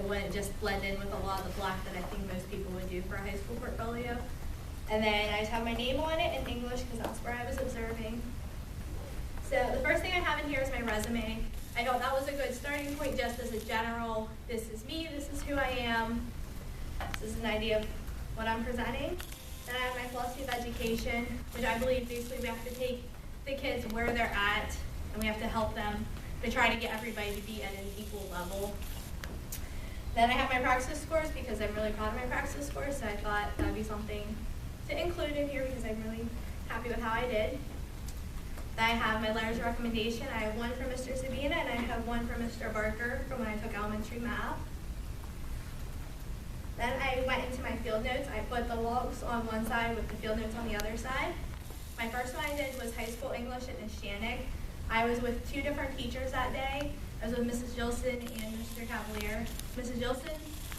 wouldn't just blend in with a lot of the black that I think most people would do for a high school portfolio. And then I just have my name on it in English because that's where I was observing. So the first thing I have in here is my resume. I thought that was a good starting point just as a general, this is me, this is who I am, this is an idea of what I'm presenting. Then I have my philosophy of education, which I believe basically we have to take the kids where they're at and we have to help them to try to get everybody to be at an equal level. Then I have my praxis scores because I'm really proud of my praxis scores, so I thought that would be something to include in here because I'm really happy with how I did. Then I have my letters of recommendation. I have one from Mr. Sabina and I have one from Mr. Barker from when I took elementary math. Then I went into my field notes. I put the logs on one side with the field notes on the other side. My first one I did was high school English at Neshannock. I was with two different teachers that day. I was with Mrs. Gilson and Mr. Cavalier. Mrs. Gilson,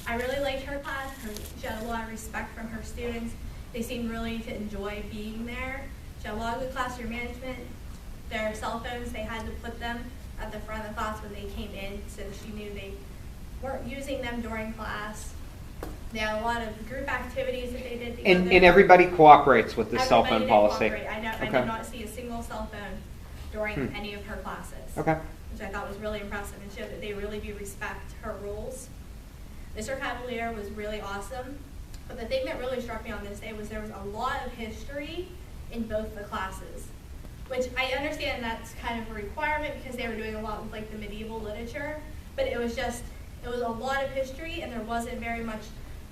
I really liked her class. She had a lot of respect from her students. They seemed really to enjoy being there. She had a lot of good classroom management. Their cell phones, they had to put them at the front of the class when they came in, so she knew they weren't using them during class. They had a lot of group activities that they did together. And everybody cooperates with the cell phone policy. I did not see a single cell phone during any of her classes, which I thought was really impressive and showed that they really do respect her rules. Mr. Cavalier was really awesome, but the thing that really struck me on this day was there was a lot of history in both the classes, which I understand that's kind of a requirement because they were doing a lot with like the medieval literature, but it was a lot of history and there wasn't very much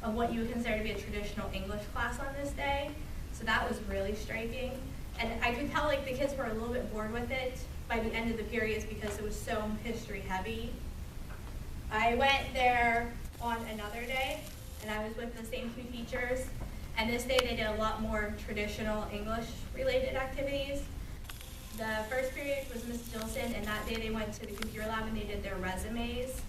of what you would consider to be a traditional English class on this day. So that was really striking. And I could tell like the kids were a little bit bored with it by the end of the periods because it was so history heavy. I went there on another day and I was with the same two teachers. And this day they did a lot more traditional English related activities. The first period was Ms. Gilson, and that day they went to the computer lab and they did their resumes.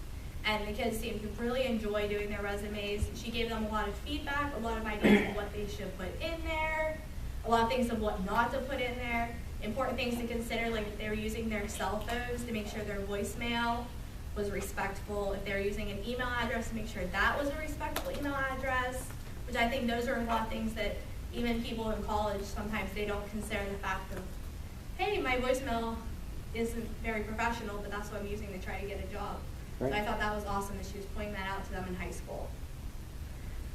And the kids seemed to really enjoy doing their resumes. She gave them a lot of feedback, a lot of ideas of what they should put in there, a lot of things of what not to put in there, important things to consider, like if they were using their cell phones to make sure their voicemail was respectful, if they were using an email address to make sure that was a respectful email address, which I think those are a lot of things that even people in college, sometimes they don't consider the fact of, hey, my voicemail isn't very professional, but that's what I'm using to try to get a job. Right. So I thought that was awesome that she was pointing that out to them in high school.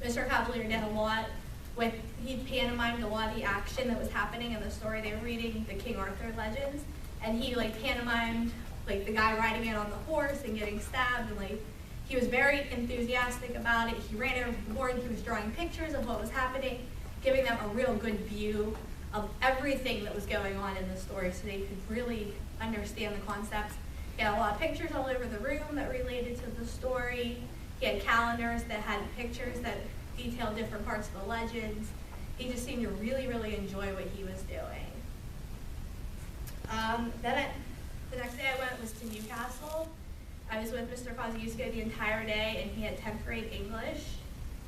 Mr. Cavalier did a lot with, he pantomimed a lot of the action that was happening in the story. They were reading the King Arthur legends, and he like pantomimed like the guy riding in on the horse and getting stabbed, and like he was very enthusiastic about it. He ran over the board, he was drawing pictures of what was happening, giving them a real good view of everything that was going on in the story so they could really understand the concepts. He had a lot of pictures all over the room that related to the story. He had calendars that had pictures that detailed different parts of the legends. He just seemed to really, really enjoy what he was doing. The next day I went was to Newcastle. I was with Mr. Kosciuszko the entire day, and he had 10th grade English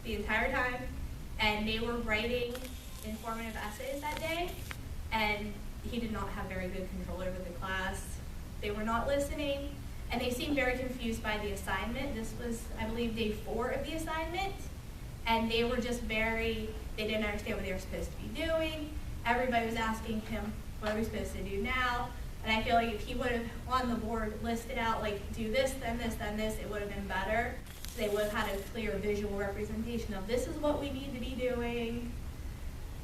the entire time, and they were writing informative essays that day, and he did not have very good control over the class. They were not listening, and they seemed very confused by the assignment. This was, I believe, day 4 of the assignment, and they were just they didn't understand what they were supposed to be doing. Everybody was asking him, what are we supposed to do now? And I feel like if he would have, on the board, listed out, like, do this, then this, then this, it would have been better. So they would have had a clear visual representation of this is what we need to be doing,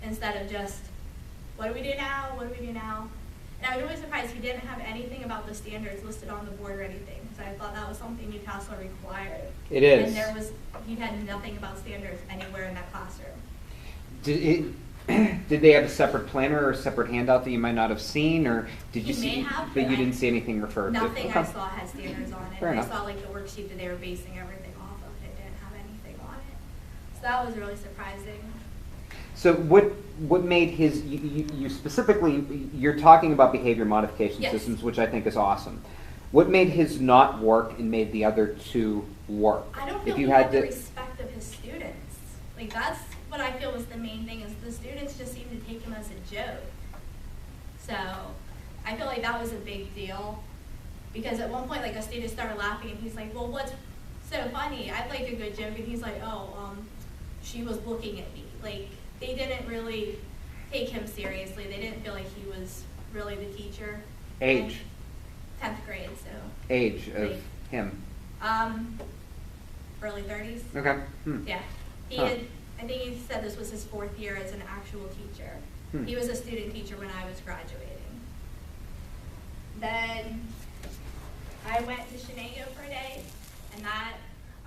instead of just, what do we do now, what do we do now? And I was really surprised he didn't have anything about the standards listed on the board or anything. So I thought that was something Newcastle required. It is. And he had nothing about standards anywhere in that classroom. Did they have a separate planner or a separate handout that you might not have seen, or did you see? Have, but you didn't see anything referred to. Nothing I saw had standards on it. Fair enough. I saw like the worksheet that they were basing everything off of. It didn't have anything on it. So that was really surprising. So what made his, you specifically, you're talking about behavior modification systems, which I think is awesome. What made his not work and made the other two work? I don't feel he had the respect of his students. Like that's what I feel was the main thing, is the students just seemed to take him as a joke. So I feel like that was a big deal, because at one point like a student started laughing and he's like, well, what's so so funny. I like a good joke, and he's like, oh, she was looking at me. Like, they didn't really take him seriously. They didn't feel like he was really the teacher. Age? 10th grade, so. Age of like, him? Early 30s. Okay. Yeah. He had, I think he said this was his 4th year as an actual teacher. He was a student teacher when I was graduating. Then I went to Shenango for a day, and that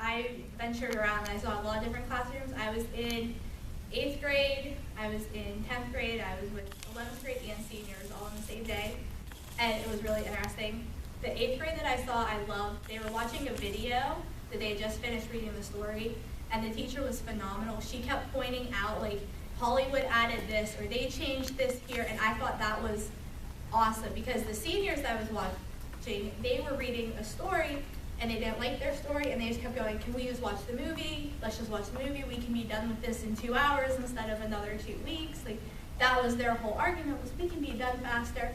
I ventured around and I saw a lot of different classrooms. I was in 8th grade, I was in 10th grade, I was with 11th grade and seniors all on the same day, and it was really interesting. The 8th grade that I saw, I loved. They were watching a video that they had just finished reading the story, and the teacher was phenomenal. She kept pointing out, like, Hollywood added this, or they changed this here, and I thought that was awesome, because the seniors that I was watching, they were reading a story, and they didn't like their story, and they just kept going, can we just watch the movie? Let's just watch the movie. We can be done with this in 2 hours instead of another 2 weeks. Like, that was their whole argument, was we can be done faster.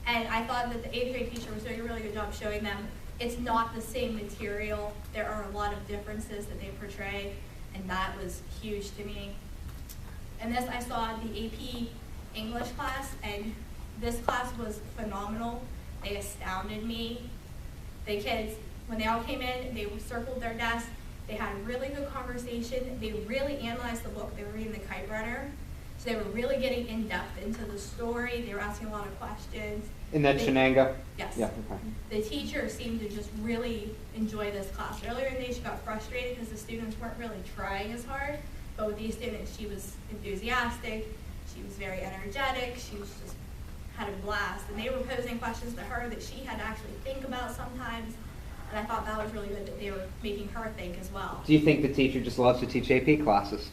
And I thought that the 8th grade teacher was doing a really good job showing them it's not the same material. There are a lot of differences that they portray, and that was huge to me. And this, I saw the AP English class, and this class was phenomenal. They astounded me. The kids, when they all came in, they circled their desk. They had a really good conversation. They really analyzed the book. They were reading The Kite Runner. So they were really getting in depth into the story. They were asking a lot of questions. In that Shenango? Yes. Yeah, okay. The teacher seemed to just really enjoy this class. Earlier in the day, she got frustrated because the students weren't really trying as hard. But with these students, she was enthusiastic. She was very energetic. She was just had a blast. And they were posing questions to her that she had to actually think about sometimes. And I thought that was really good that they were making her think as well. Do you think the teacher just loves to teach AP classes?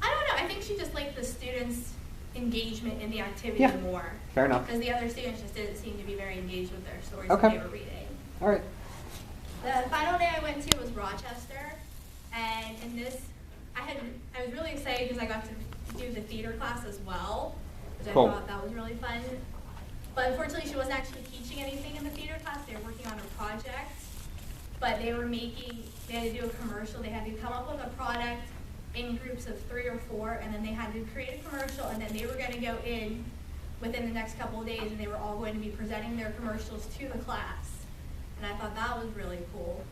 I don't know. I think she just liked the students' engagement in the activity more. Fair enough. Because the other students just didn't seem to be very engaged with their stories Okay. that they were reading. All right. The final day I went to was Rochester. And in this, I was really excited because I got to do the theater class as well, which Cool. I thought that was really fun. But unfortunately, she wasn't actually teaching anything in the theater class. They were working on a project. But they had to do a commercial. They had to come up with a product in groups of 3 or 4, and then they had to create a commercial, and then they were going to go in within the next couple of days, and they were all going to be presenting their commercials to the class. And I thought that was really cool.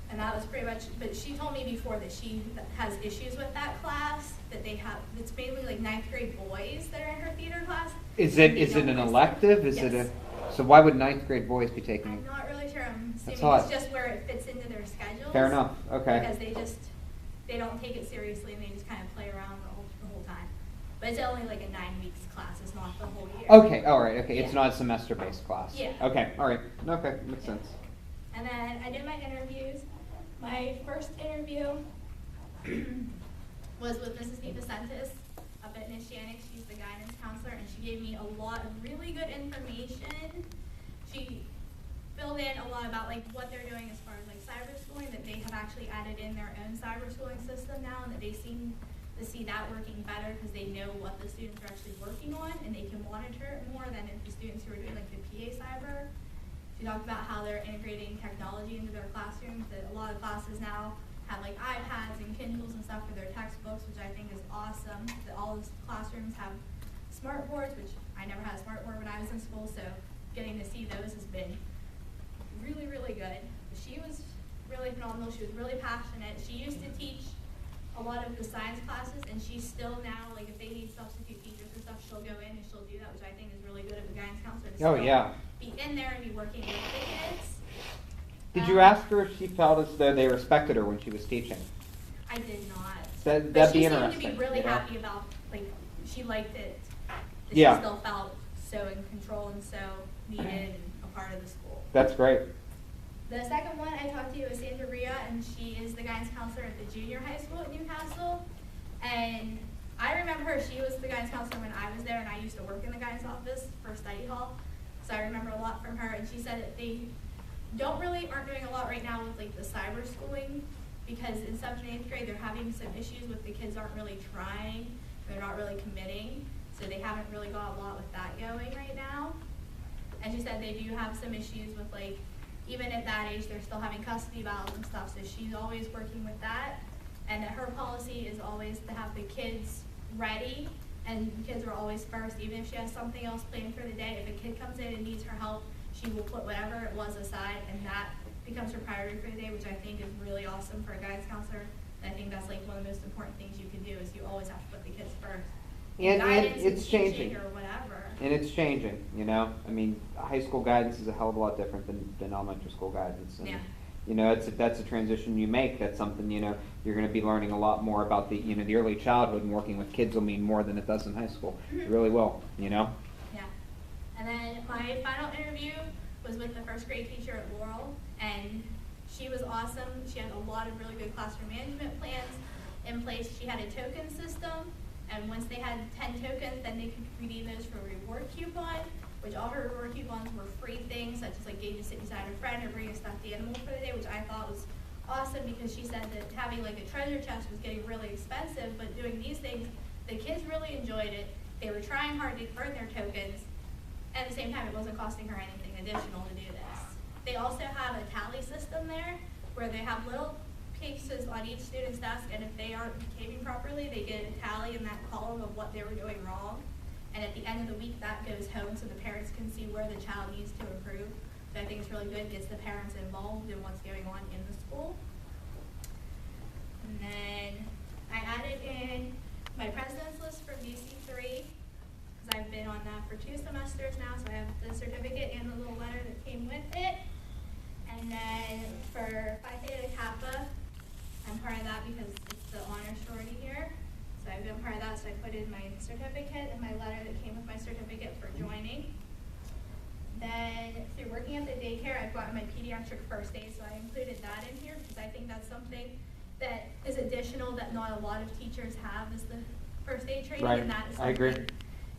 And that was pretty much, but she told me before that she has issues with that class, that they have, it's mainly like 9th grade boys that are in her theater class. Is it an elective? Yes. So why would 9th grade boys be taking I'm it? not really sure. I'm assuming odd. it's just where it fits into their schedules. Fair enough. Okay. Because they don't take it seriously, and they just kind of play around the whole time. But it's only like a 9 weeks class. It's not the whole year. Okay. All right. Okay. It's Yeah. not a semester-based class. Yeah. Okay. All right. Okay. Makes sense. And then I did my interviews. My first interview was with Mrs. DeSantis up at Nishannick. She's the guidance counselor, and she gave me a lot of really good information. She filled in a lot about like what they're doing as far as like cyber schooling, that they have actually added in their own cyber schooling system now, and that they seem to see that working better because they know what the students are actually working on, and they can monitor it more than if the students who are doing like the PA cyber. She talked about how they're integrating technology into their classrooms, that a lot of classes now have like iPads and Kindles and stuff for their textbooks, which I think is awesome. That all the classrooms have smart boards, which I never had a smart board when I was in school, so getting to see those has been really, really good. She was really phenomenal. She was really passionate. She used to teach a lot of the science classes, and she's still now, like if they need substitute teachers and stuff, she'll go in and she'll do that, which I think is really good of a guidance counselor to Oh, yeah. be in there and be working with the kids. Did you ask her if she felt as though they respected her when she was teaching? I did not. That'd But be she interesting. seemed to be really you know? happy about, like, she liked it. That Yeah. She still felt so in control and so needed and a part of the school. That's great. The second one I talked to was Sandra Rhea, and she is the guidance counselor at the junior high school at Newcastle. And I remember her, she was the guidance counselor when I was there, and I used to work in the guidance office for study hall. So I remember a lot from her, and she said that they aren't doing a lot right now with like the cyber schooling, because in 7th and 8th grade they're having some issues with the kids aren't really trying, they're not really committing, so they haven't really got a lot with that going right now. And she said they do have some issues with like even at that age, they're still having custody battles and stuff, so she's always working with that. And that her policy is always to have the kids ready, and the kids are always first, even if she has something else planned for the day. If a kid comes in and needs her help, she will put whatever it was aside, and that becomes her priority for the day, which I think is really awesome for a guidance counselor. And I think that's like one of the most important things you can do, is you always have to put the kids first. And Guidance it's and teaching changing. or whatever. And it's changing, you know? I mean, high school guidance is a hell of a lot different than elementary school guidance. And, Yeah. you know, that's a transition you make. That's something, you know, you're going to be learning a lot more about the, you know, the early childhood, and working with kids will mean more than it does in high school. It really will, you know? Yeah. And then my final interview was with the first grade teacher at Laurel, and she was awesome. She had a lot of really good classroom management plans in place. She had a token system, and once they had 10 tokens, then they could redeem those for a reward coupon, which all her reward coupons were free things, such as like getting to sit beside a friend or bring a stuffed animal for the day, which I thought was awesome, because she said that having like a treasure chest was getting really expensive, but doing these things, the kids really enjoyed it. They were trying hard to earn their tokens. At the same time, it wasn't costing her anything additional to do this. They also have a tally system there, where they have little pieces on each student's desk, and if they aren't behaving properly, they get a tally in that column of what they were doing wrong. And at the end of the week, that goes home so the parents can see where the child needs to improve. So I think it's really good, gets the parents involved in what's going on in the school. And then I added in my president's list from DC3, because I've been on that for 2 semesters now, so I have the certificate and the little letter that came with it. And then for Phi Theta Kappa, I'm part of that because it's the honor sorority here. So I've been part of that, so I put in my certificate and my letter that came with my certificate for joining. Then through working at the daycare, I've gotten my pediatric first aid, so I included that in here because I think that's something that is additional that not a lot of teachers have, is the first aid training, Right. and that is I agree. something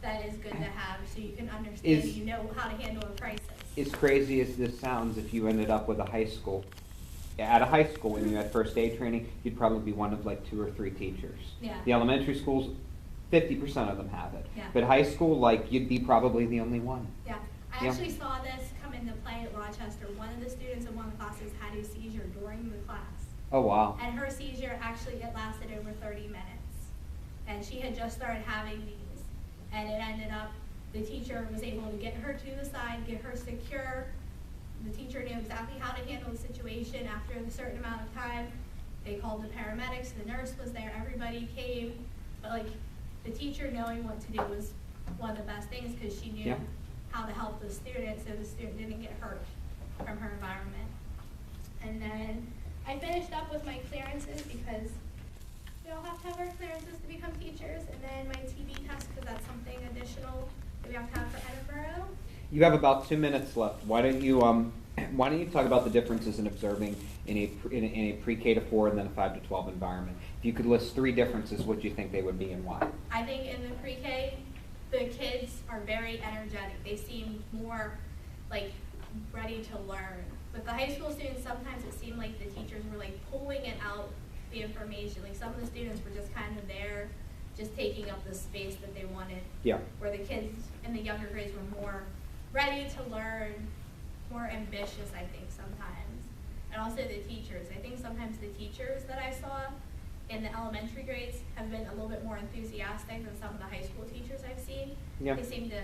that is good to have, so you can understand, you know how to handle a crisis. As crazy as this sounds, if you ended up with at a high school when you had first aid training, you'd probably be one of like 2 or 3 teachers. Yeah. The elementary schools, 50% of them have it. Yeah. But high school, like, you'd be probably the only one. Yeah, I Yeah. actually saw this come into play at Rochester. One of the students in one of the classes had a seizure during the class. Oh, wow. And her seizure actually, it lasted over 30 minutes. And she had just started having these. And it ended up, the teacher was able to get her to the side, get her secure. The teacher knew exactly how to handle the situation. After a certain amount of time, they called the paramedics, the nurse was there, everybody came. But like, the teacher knowing what to do was one of the best things, because she knew Yeah. how to help the student so the student didn't get hurt from her environment. And then I finished up with my clearances, because we all have to have our clearances to become teachers, and then my TB test, because that's something additional that we have to have for Edinburgh. You have about 2 minutes left. Why don't you talk about the differences in observing in a pre-K to 4 and then a 5 to 12 environment? If you could list 3 differences, what do you think they would be and why? I think in the pre-K, the kids are very energetic. They seem more like ready to learn. With the high school students, sometimes it seemed like the teachers were like pulling it out, the information. Like some of the students were just kind of there, just taking up the space that they wanted. Yeah. Where the kids in the younger grades were more ready to learn, more ambitious, I think, sometimes. And also the teachers. I think sometimes the teachers that I saw in the elementary grades have been a little bit more enthusiastic than some of the high school teachers I've seen. Yeah. They seem to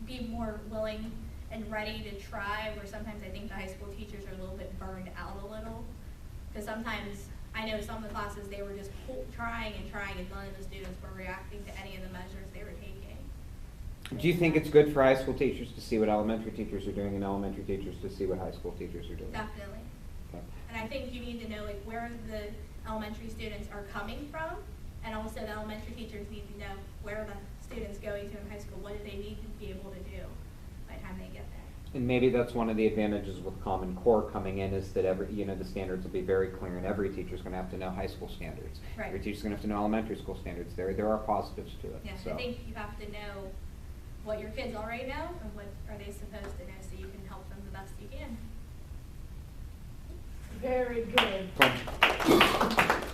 be more willing and ready to try, where sometimes I think the high school teachers are a little bit burned out a little. Because sometimes I know some of the classes, they were just trying, and none of the students were reacting to any of the measures they were taking. Do you think it's good for high school teachers to see what elementary teachers are doing and elementary teachers to see what high school teachers are doing? Definitely. Okay. And I think you need to know like where the elementary students are coming from, and also the elementary teachers need to know where the students going to in high school, what do they need to be able to do by the time they get there. And maybe that's one of the advantages with Common Core coming in, is that the standards will be very clear, and every teacher's going to have to know high school standards. Right. Every teacher's going to have to know elementary school standards. There are positives to it. Yes, So. I think you have to know what your kids already know and what are they supposed to know, so you can help them the best you can. Very good. Cool.